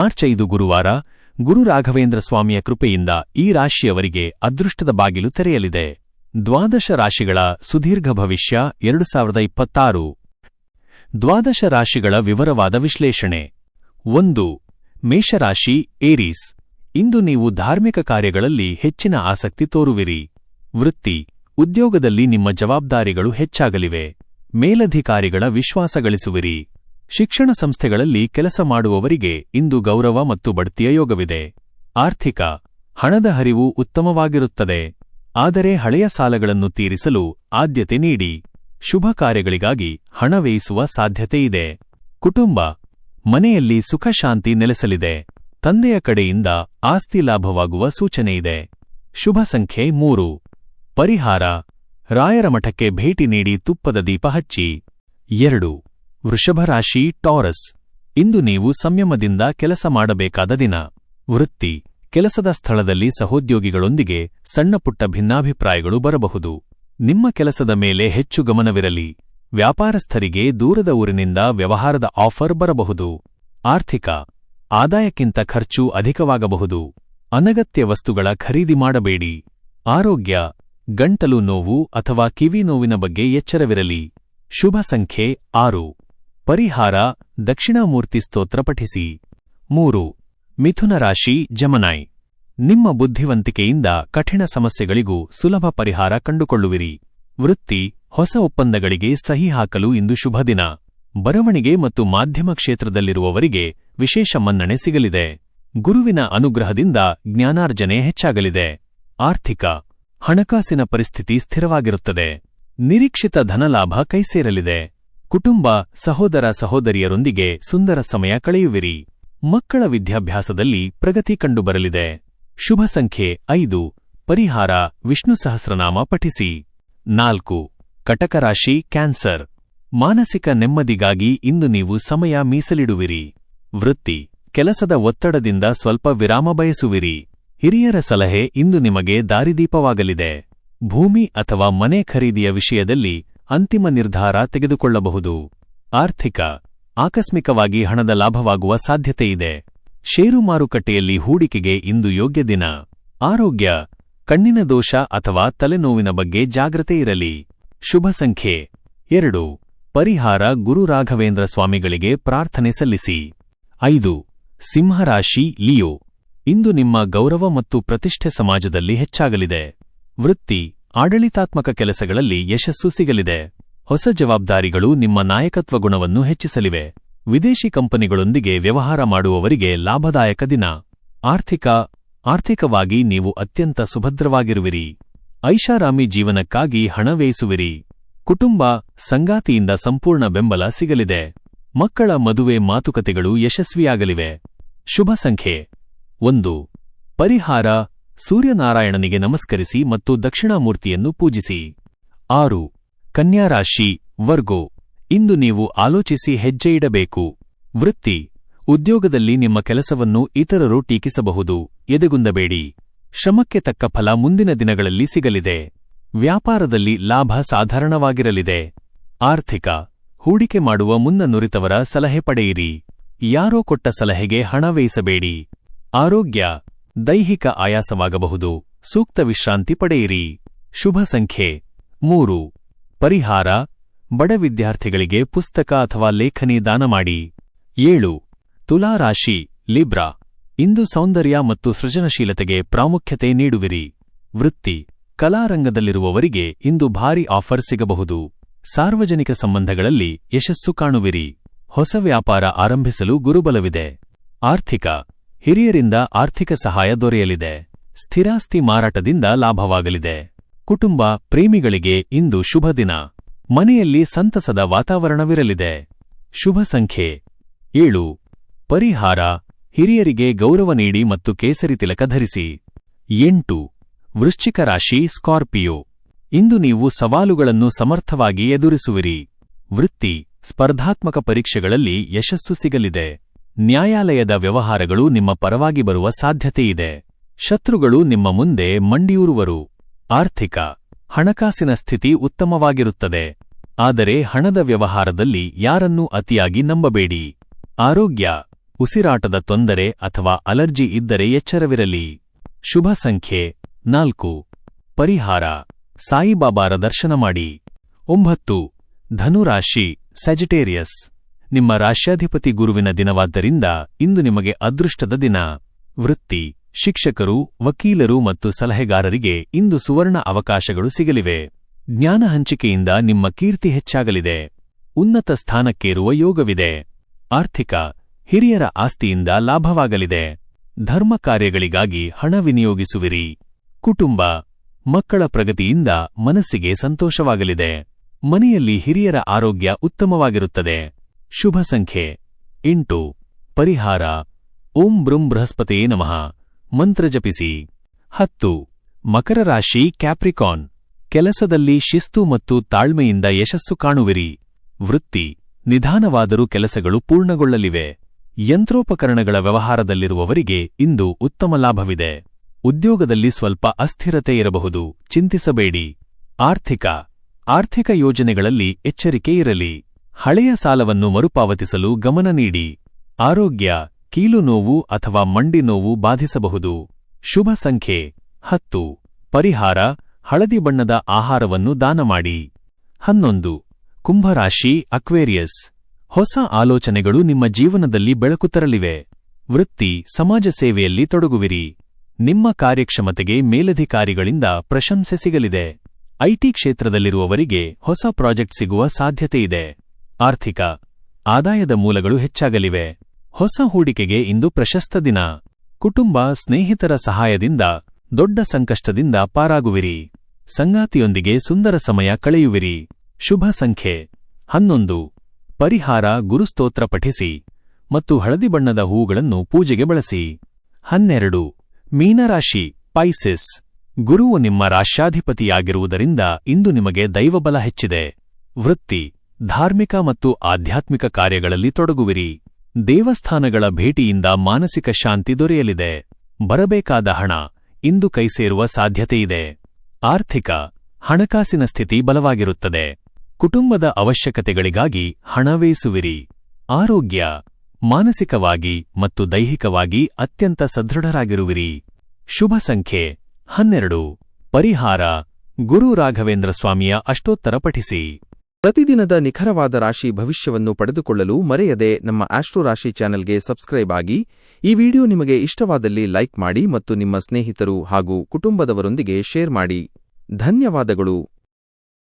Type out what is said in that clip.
March 5 ಗುರುವಾರ ಗುರು ರಾಘವೇಂದ್ರ ಸ್ವಾಮಿಯ ಕೃಪೆಯಿಂದ ಈ ರಾಶಿಯವರಿಗೆ ಅದೃಷ್ಟದ ಬಾಗಿಲು ತೆರೆಯಲಿದೆ. ದ್ವಾದಶ ರಾಶಿಗಳ ಸುದೀರ್ಘ ಭವಿಷ್ಯ 2026. ದ್ವಾದಶ ರಾಶಿಗಳ ವಿವರವಾದ ವಿಶ್ಲೇಷಣೆ. 1. ಮೇಷರಾಶಿ ಏರೀಸ್. ಇಂದು ನೀವು ಧಾರ್ಮಿಕ ಕಾರ್ಯಗಳಲ್ಲಿ ಹೆಚ್ಚಿನ ಆಸಕ್ತಿ ತೋರುವಿರಿ. ವೃತ್ತಿ, ಉದ್ಯೋಗದಲ್ಲಿ ನಿಮ್ಮ ಜವಾಬ್ದಾರಿಗಳು ಹೆಚ್ಚಾಗಲಿವೆ. ಮೇಲಧಿಕಾರಿಗಳ ವಿಶ್ವಾಸ ಗಳಿಸುವಿರಿ. ಶಿಕ್ಷಣ ಸಂಸ್ಥೆಗಳಲ್ಲಿ ಕೆಲಸ ಮಾಡುವವರಿಗೆ ಇಂದು ಗೌರವ ಮತ್ತು ಬಡ್ತಿಯ ಯೋಗವಿದೆ. ಆರ್ಥಿಕ, ಹಣದ ಹರಿವು ಉತ್ತಮವಾಗಿರುತ್ತದೆ. ಆದರೆ ಹಳೆಯ ಸಾಲಗಳನ್ನು ತೀರಿಸಲು ಆದ್ಯತೆ ನೀಡಿ. ಶುಭ ಕಾರ್ಯಗಳಿಗಾಗಿ ಹಣ ವ್ಯಯಿಸುವ ಸಾಧ್ಯತೆಯಿದೆ. ಕುಟುಂಬ, ಮನೆಯಲ್ಲಿ ಸುಖ ಶಾಂತಿ ನೆಲೆಸಲಿದೆ. ತಂದೆಯ ಕಡೆಯಿಂದ ಆಸ್ತಿ ಲಾಭವಾಗುವ ಸೂಚನೆಯಿದೆ. ಶುಭ ಸಂಖ್ಯೆ 3. ಪರಿಹಾರ, ರಾಯರ ಮಠಕ್ಕೆ ಭೇಟಿ ನೀಡಿ ತುಪ್ಪದ ದೀಪ ಹಚ್ಚಿ. 2. ವೃಷಭ ರಾಶಿ ಟಾರಸ್. ಇಂದು ನೀವು ಸಂಯಮದಿಂದ ಕೆಲಸ ಮಾಡಬೇಕಾದ ದಿನ. ವೃತ್ತಿ, ಕೆಲಸದ ಸ್ಥಳದಲ್ಲಿ ಸಹೋದ್ಯೋಗಿಗಳೊಂದಿಗೆ ಸಣ್ಣಪುಟ್ಟ ಭಿನ್ನಾಭಿಪ್ರಾಯಗಳು ಬರಬಹುದು. ನಿಮ್ಮ ಕೆಲಸದ ಮೇಲೆ ಹೆಚ್ಚು ಗಮನವಿರಲಿ. ವ್ಯಾಪಾರಸ್ಥರಿಗೆ ದೂರದ ಊರಿನಿಂದ ವ್ಯವಹಾರದ ಆಫರ್ ಬರಬಹುದು. ಆರ್ಥಿಕ, ಆದಾಯಕ್ಕಿಂತ ಖರ್ಚು ಅಧಿಕವಾಗಬಹುದು. ಅನಗತ್ಯ ವಸ್ತುಗಳ ಖರೀದಿ ಮಾಡಬೇಡಿ. ಆರೋಗ್ಯ, ಗಂಟಲು ನೋವು ಅಥವಾ ಕಿವಿ ನೋವಿನ ಬಗ್ಗೆ ಎಚ್ಚರವಿರಲಿ. ಶುಭ ಸಂಖ್ಯೆ 6. ಪರಿಹಾರ, ದಕ್ಷಿಣಾಮೂರ್ತಿ ಸ್ತೋತ್ರ ಪಠಿಸಿ. 3. ಮಿಥುನ ರಾಶಿ ಜಮನಾಯ್. ನಿಮ್ಮ ಬುದ್ಧಿವಂತಿಕೆಯಿಂದ ಕಠಿಣ ಸಮಸ್ಯೆಗಳಿಗೂ ಸುಲಭ ಪರಿಹಾರ ಕಂಡುಕೊಳ್ಳುವಿರಿ. ವೃತ್ತಿ, ಹೊಸ ಒಪ್ಪಂದಗಳಿಗೆ ಸಹಿ ಹಾಕಲು ಇಂದು ಶುಭ ದಿನ. ಬರವಣಿಗೆ ಮತ್ತು ಮಾಧ್ಯಮ ಕ್ಷೇತ್ರದಲ್ಲಿರುವವರಿಗೆ ವಿಶೇಷ ಮನ್ನಣೆ ಸಿಗಲಿದೆ. ಗುರುವಿನ ಅನುಗ್ರಹದಿಂದ ಜ್ಞಾನಾರ್ಜನೆ ಹೆಚ್ಚಾಗಲಿದೆ. ಆರ್ಥಿಕ, ಹಣಕಾಸಿನ ಪರಿಸ್ಥಿತಿ ಸ್ಥಿರವಾಗಿರುತ್ತದೆ. ನಿರೀಕ್ಷಿತ ಧನಲಾಭ ಕೈಸೇರಲಿದೆ. ಕುಟುಂಬ, ಸಹೋದರ ಸಹೋದರಿಯರೊಂದಿಗೆ ಸುಂದರ ಸಮಯ ಕಳೆಯುವಿರಿ. ಮಕ್ಕಳ ವಿದ್ಯಾಭ್ಯಾಸದಲ್ಲಿ ಪ್ರಗತಿ ಕಂಡುಬರಲಿದೆ. ಶುಭ ಸಂಖ್ಯೆ 5. ಪರಿಹಾರ, ವಿಷ್ಣು ಸಹಸ್ರನಾಮ ಪಠಿಸಿ. 4. ಕಟಕ ರಾಶಿ ಕ್ಯಾನ್ಸರ್. ಮಾನಸಿಕ ನೆಮ್ಮದಿಗಾಗಿ ಇಂದು ನೀವು ಸಮಯ ಮೀಸಲಿಡುವಿರಿ. ವೃತ್ತಿ, ಕೆಲಸದ ಒತ್ತಡದಿಂದ ಸ್ವಲ್ಪ ವಿರಾಮ ಬಯಸುವಿರಿ. ಹಿರಿಯರ ಸಲಹೆ ಇಂದು ನಿಮಗೆ ದಾರಿದೀಪವಾಗಲಿದೆ. ಭೂಮಿ ಅಥವಾ ಮನೆ ಖರೀದಿಯ ವಿಷಯದಲ್ಲಿ ಅಂತಿಮ ನಿರ್ಧಾರ ತೆಗೆದುಕೊಳ್ಳಬಹುದು. ಆರ್ಥಿಕ, ಆಕಸ್ಮಿಕವಾಗಿ ಹಣದ ಲಾಭವಾಗುವ ಸಾಧ್ಯತೆಯಿದೆ. ಷೇರು ಮಾರುಕಟ್ಟೆಯಲ್ಲಿ ಹೂಡಿಕೆಗೆ ಇಂದು ಯೋಗ್ಯ ದಿನ. ಆರೋಗ್ಯ, ಕಣ್ಣಿನ ದೋಷ ಅಥವಾ ತಲೆನೋವಿನ ಬಗ್ಗೆ ಜಾಗ್ರತೆ ಇರಲಿ. ಶುಭ ಸಂಖ್ಯೆ 2. ಪರಿಹಾರ, ಗುರು ರಾಘವೇಂದ್ರ ಸ್ವಾಮಿಗಳಿಗೆ ಪ್ರಾರ್ಥನೆ ಸಲ್ಲಿಸಿ. 5. ಸಿಂಹರಾಶಿ ಲಿಯೋ. ಇಂದು ನಿಮ್ಮ ಗೌರವ ಮತ್ತು ಪ್ರತಿಷ್ಠೆ ಸಮಾಜದಲ್ಲಿ ಹೆಚ್ಚಾಗಲಿದೆ. ವೃತ್ತಿ, ಆಡಳಿತಾತ್ಮಕ ಕೆಲಸಗಳಲ್ಲಿ ಯಶಸ್ಸು ಸಿಗಲಿದೆ. ಹೊಸ ಜವಾಬ್ದಾರಿಗಳು ನಿಮ್ಮ ನಾಯಕತ್ವ ಗುಣವನ್ನು ಹೆಚ್ಚಿಸಲಿವೆ. ವಿದೇಶಿ ಕಂಪನಿಗಳೊಂದಿಗೆ ವ್ಯವಹಾರ ಮಾಡುವವರಿಗೆ ಲಾಭದಾಯಕ ದಿನ. ಆರ್ಥಿಕವಾಗಿ ನೀವು ಅತ್ಯಂತ ಸುಭದ್ರವಾಗಿರುವಿರಿ. ಐಷಾರಾಮಿ ಜೀವನಕ್ಕಾಗಿ ಹಣ ವ್ಯಯಿಸುವಿರಿ. ಕುಟುಂಬ, ಸಂಗಾತಿಯಿಂದ ಸಂಪೂರ್ಣ ಬೆಂಬಲ ಸಿಗಲಿದೆ. ಮಕ್ಕಳ ಮದುವೆ ಮಾತುಕತೆಗಳು ಯಶಸ್ವಿಯಾಗಲಿವೆ. ಶುಭ ಸಂಖ್ಯೆ 1. ಪರಿಹಾರ, ಸೂರ್ಯನಾರಾಯಣನಿಗೆ ನಮಸ್ಕರಿಸಿ ಮತ್ತು ದಕ್ಷಿಣಾಮೂರ್ತಿಯನ್ನು ಪೂಜಿಸಿ. 6. ಕನ್ಯಾರಾಶಿ ವರ್ಗೋ. ಇಂದು ನೀವು ಆಲೋಚಿಸಿ ಹೆಜ್ಜೆಯಿಡಬೇಕು. ವೃತ್ತಿ, ಉದ್ಯೋಗದಲ್ಲಿ ನಿಮ್ಮ ಕೆಲಸವನ್ನು ಇತರರು ಟೀಕಿಸಬಹುದು. ಎದೆಗುಂದಬೇಡಿ. ಶ್ರಮಕ್ಕೆ ತಕ್ಕ ಫಲ ಮುಂದಿನ ದಿನಗಳಲ್ಲಿ ಸಿಗಲಿದೆ. ವ್ಯಾಪಾರದಲ್ಲಿ ಲಾಭ ಸಾಧಾರಣವಾಗಿರಲಿದೆ. ಆರ್ಥಿಕ, ಹೂಡಿಕೆ ಮಾಡುವ ಮುನ್ನ ನುರಿತವರ ಸಲಹೆ ಪಡೆಯಿರಿ. ಯಾರೋ ಕೊಟ್ಟ ಸಲಹೆಗೆ ಹಣ ವ್ಯಯಿಸಬೇಡಿ. ಆರೋಗ್ಯ, ದೈಹಿಕ ಆಯಾಸವಾಗಬಹುದು. ಸೂಕ್ತ ವಿಶ್ರಾಂತಿ ಪಡೆಯಿರಿ. ಶುಭ ಸಂಖ್ಯೆ 3. ಪರಿಹಾರ, ಬಡ ವಿದ್ಯಾರ್ಥಿಗಳಿಗೆ ಪುಸ್ತಕ ಅಥವಾ ಲೇಖನಿ ದಾನ ಮಾಡಿ. 7. ತುಲಾರಾಶಿ ಲಿಬ್ರಾ. ಇಂದು ಸೌಂದರ್ಯ ಮತ್ತು ಸೃಜನಶೀಲತೆಗೆ ಪ್ರಾಮುಖ್ಯತೆ ನೀಡುವಿರಿ. ವೃತ್ತಿ, ಕಲಾರಂಗದಲ್ಲಿರುವವರಿಗೆ ಇಂದು ಭಾರಿ ಆಫರ್ ಸಿಗಬಹುದು. ಸಾರ್ವಜನಿಕ ಸಂಬಂಧಗಳಲ್ಲಿ ಯಶಸ್ಸು ಕಾಣುವಿರಿ. ಹೊಸ ವ್ಯಾಪಾರ ಆರಂಭಿಸಲು ಗುರುಬಲವಿದೆ. ಆರ್ಥಿಕ, ಹಿರಿಯರಿಂದ ಆರ್ಥಿಕ ಸಹಾಯ ದೊರೆಯಲಿದೆ. ಸ್ಥಿರಾಸ್ತಿ ಮಾರಾಟದಿಂದ ಲಾಭವಾಗಲಿದೆ. ಕುಟುಂಬ, ಪ್ರೇಮಿಗಳಿಗೆ ಇಂದು ಶುಭ ದಿನ. ಮನೆಯಲ್ಲಿ ಸಂತಸದ ವಾತಾವರಣವಿರಲಿದೆ. ಶುಭ ಸಂಖ್ಯೆ 7. ಪರಿಹಾರ, ಹಿರಿಯರಿಗೆ ಗೌರವ ನೀಡಿ ಮತ್ತು ಕೇಸರಿ ತಿಲಕ ಧರಿಸಿ. 8. ವೃಶ್ಚಿಕ ರಾಶಿ ಸ್ಕಾರ್ಪಿಯೋ. ಇಂದು ನೀವು ಸವಾಲುಗಳನ್ನು ಸಮರ್ಥವಾಗಿ ಎದುರಿಸುವಿರಿ. ವೃತ್ತಿ, ಸ್ಪರ್ಧಾತ್ಮಕ ಪರೀಕ್ಷೆಗಳಲ್ಲಿ ಯಶಸ್ಸು ಸಿಗಲಿದೆ. ನ್ಯಾಯಾಲಯದ ವ್ಯವಹಾರಗಳು ನಿಮ್ಮ ಪರವಾಗಿ ಬರುವ ಸಾಧ್ಯತೆಯಿದೆ. ಶತ್ರುಗಳು ನಿಮ್ಮ ಮುಂದೆ ಮಂಡಿಯೂರುವರು. ಆರ್ಥಿಕ, ಹಣಕಾಸಿನ ಸ್ಥಿತಿ ಉತ್ತಮವಾಗಿರುತ್ತದೆ. ಆದರೆ ಹಣದ ವ್ಯವಹಾರದಲ್ಲಿ ಯಾರನ್ನೂ ಅತಿಯಾಗಿ ನಂಬಬೇಡಿ. ಆರೋಗ್ಯ, ಉಸಿರಾಟದ ತೊಂದರೆ ಅಥವಾ ಅಲರ್ಜಿ ಇದ್ದರೆ ಎಚ್ಚರವಿರಲಿ. ಶುಭ ಸಂಖ್ಯೆ 4. ಪರಿಹಾರ: ಸಾಯಿಬಾಬಾರ ದರ್ಶನ ಮಾಡಿ. 9. ಧನುರಾಶಿ ಸ್ಯಾಜಿಟೇರಿಯಸ್. ನಿಮ್ಮ ರಾಶ್ಯಾಧಿಪತಿ ಗುರುವಿನ ದಿನವಾದ್ದರಿಂದ ಇಂದು ನಿಮಗೆ ಅದೃಷ್ಟದ ದಿನ. ವೃತ್ತಿ: ಶಿಕ್ಷಕರು, ವಕೀಲರು ಮತ್ತು ಸಲಹೆಗಾರರಿಗೆ ಇಂದು ಸುವರ್ಣ ಅವಕಾಶಗಳು ಸಿಗಲಿವೆ. ಜ್ಞಾನ ಹಂಚಿಕೆಯಿಂದ ನಿಮ್ಮ ಕೀರ್ತಿ ಹೆಚ್ಚಾಗಲಿದೆ. ಉನ್ನತ ಸ್ಥಾನಕ್ಕೇರುವ ಯೋಗವಿದೆ. ಆರ್ಥಿಕ: ಹಿರಿಯರ ಆಸ್ತಿಯಿಂದ ಲಾಭವಾಗಲಿದೆ. ಧರ್ಮ ಕಾರ್ಯಗಳಿಗಾಗಿ ಹಣ ವಿನಿಯೋಗಿಸುವಿರಿ. ಕುಟುಂಬ: ಮಕ್ಕಳ ಪ್ರಗತಿಯಿಂದ ಮನಸ್ಸಿಗೆ ಸಂತೋಷವಾಗಲಿದೆ. ಮನೆಯಲ್ಲಿ ಹಿರಿಯರ ಆರೋಗ್ಯ ಉತ್ತಮವಾಗಿರುತ್ತದೆ. ಶುಭ ಸಂಖ್ಯೆ 8. ಪರಿಹಾರ: ಓಂ ಬೃಂ ಬೃಹಸ್ಪತಿಯೇ ನಮಃ ಮಂತ್ರ ಜಪಿಸಿ. 10. ಮಕರ ರಾಶಿ ಕ್ಯಾಪ್ರಿಕಾನ್. ಕೆಲಸದಲ್ಲಿ ಶಿಸ್ತು ಮತ್ತು ತಾಳ್ಮೆಯಿಂದ ಯಶಸ್ಸು ಕಾಣುವಿರಿ. ವೃತ್ತಿ: ನಿಧಾನವಾದರೂ ಕೆಲಸಗಳು ಪೂರ್ಣಗೊಳ್ಳಲಿವೆ. ಯಂತ್ರೋಪಕರಣಗಳ ವ್ಯವಹಾರದಲ್ಲಿರುವವರಿಗೆ ಇಂದು ಉತ್ತಮ ಲಾಭವಿದೆ. ಉದ್ಯೋಗದಲ್ಲಿ ಸ್ವಲ್ಪ ಅಸ್ಥಿರತೆ ಇರಬಹುದು, ಚಿಂತಿಸಬೇಡಿ. ಆರ್ಥಿಕ ಯೋಜನೆಗಳಲ್ಲಿ ಎಚ್ಚರಿಕೆ ಇರಲಿ. ಹಳೆಯ ಸಾಲವನ್ನು ಮರುಪಾವತಿಸಲು ಗಮನ ನೀಡಿ. ಆರೋಗ್ಯ: ಕೀಲು ನೋವು ಅಥವಾ ಮಂಡಿ ನೋವು ಬಾಧಿಸಬಹುದು. ಶುಭ ಸಂಖ್ಯೆ 10. ಪರಿಹಾರ: ಹಳದಿ ಬಣ್ಣದ ಆಹಾರವನ್ನು ದಾನ ಮಾಡಿ. 11. ಕುಂಭರಾಶಿ ಅಕ್ವೇರಿಯಸ್. ಹೊಸ ಆಲೋಚನೆಗಳು ನಿಮ್ಮ ಜೀವನದಲ್ಲಿ ಬೆಳಕು ತರಲಿವೆ. ವೃತ್ತಿ: ಸಮಾಜ ಸೇವೆಯಲ್ಲಿ ತೊಡಗುವಿರಿ. ನಿಮ್ಮ ಕಾರ್ಯಕ್ಷಮತೆಗೆ ಮೇಲಧಿಕಾರಿಗಳಿಂದ ಪ್ರಶಂಸೆ ಸಿಗಲಿದೆ. ಐಟಿ ಕ್ಷೇತ್ರದಲ್ಲಿರುವವರಿಗೆ ಹೊಸ ಪ್ರಾಜೆಕ್ಟ್ ಸಿಗುವ ಸಾಧ್ಯತೆಯಿದೆ. ಆರ್ಥಿಕ: ಆದಾಯದ ಮೂಲಗಳು ಹೆಚ್ಚಾಗಲಿವೆ. ಹೊಸ ಹೂಡಿಕೆಗೆ ಇಂದು ಪ್ರಶಸ್ತ ದಿನ. ಕುಟುಂಬ, ಸ್ನೇಹಿತರ ಸಹಾಯದಿಂದ ದೊಡ್ಡ ಸಂಕಷ್ಟದಿಂದ ಪಾರಾಗುವಿರಿ. ಸಂಗಾತಿಯೊಂದಿಗೆ ಸುಂದರ ಸಮಯ ಕಳೆಯುವಿರಿ. ಶುಭ ಸಂಖ್ಯೆ 11. ಪರಿಹಾರ: ಗುರುಸ್ತೋತ್ರ ಪಠಿಸಿ ಮತ್ತು ಹಳದಿ ಬಣ್ಣದ ಹೂಗಳನ್ನು ಪೂಜೆಗೆ ಬಳಸಿ. 12. ಮೀನರಾಶಿ ಪೈಸಿಸ್. ಗುರುವು ನಿಮ್ಮ ರಾಶ್ಯಾಧಿಪತಿಯಾಗಿರುವುದರಿಂದ ಇಂದು ನಿಮಗೆ ದೈವಬಲ ಹೆಚ್ಚಿದೆ. ವೃತ್ತಿ: ಧಾರ್ಮಿಕ ಮತ್ತು ಆಧ್ಯಾತ್ಮಿಕ ಕಾರ್ಯಗಳಲ್ಲಿ ತೊಡಗುವಿರಿ. ದೇವಸ್ಥಾನಗಳ ಭೇಟಿಯಿಂದ ಮಾನಸಿಕ ಶಾಂತಿ ದೊರೆಯಲಿದೆ. ಬರಬೇಕಾದ ಹಣ ಇಂದು ಕೈಸೇರುವ ಸಾಧ್ಯತೆಯಿದೆ. ಆರ್ಥಿಕ: ಹಣಕಾಸಿನ ಸ್ಥಿತಿ ಬಲವಾಗಿರುತ್ತದೆ. ಕುಟುಂಬದ ಅವಶ್ಯಕತೆಗಳಿಗಾಗಿ ಹಣ ವ್ಯಯಿಸುವಿರಿ. ಆರೋಗ್ಯ: ಮಾನಸಿಕವಾಗಿ ಮತ್ತು ದೈಹಿಕವಾಗಿ ಅತ್ಯಂತ ಸದೃಢರಾಗಿರುವಿರಿ. ಶುಭ ಸಂಖ್ಯೆ 12. ಪರಿಹಾರ: ಗುರು ರಾಘವೇಂದ್ರ ಸ್ವಾಮಿಯ ಅಷ್ಟೋತ್ತರ ಪಠಿಸಿ. ಪ್ರತಿದಿನದ ನಿಖರವಾದ ರಾಶಿ ಭವಿಷ್ಯವನ್ನು ಪಡೆದುಕೊಳ್ಳಲು ಮರೆಯದೆ ನಮ್ಮ ಆಸ್ಟ್ರೋ ರಾಶಿ ಚಾನೆಲ್ಗೆ ಸಬ್ಸ್ಕ್ರೈಬ್ ಆಗಿ. ಈ ವಿಡಿಯೋ ನಿಮಗೆ ಇಷ್ಟವಾದಲ್ಲಿ ಲೈಕ್ ಮಾಡಿ ಮತ್ತು ನಿಮ್ಮ ಸ್ನೇಹಿತರು ಹಾಗೂ ಕುಟುಂಬದವರೊಂದಿಗೆ ಶೇರ್ ಮಾಡಿ. ಧನ್ಯವಾದಗಳು.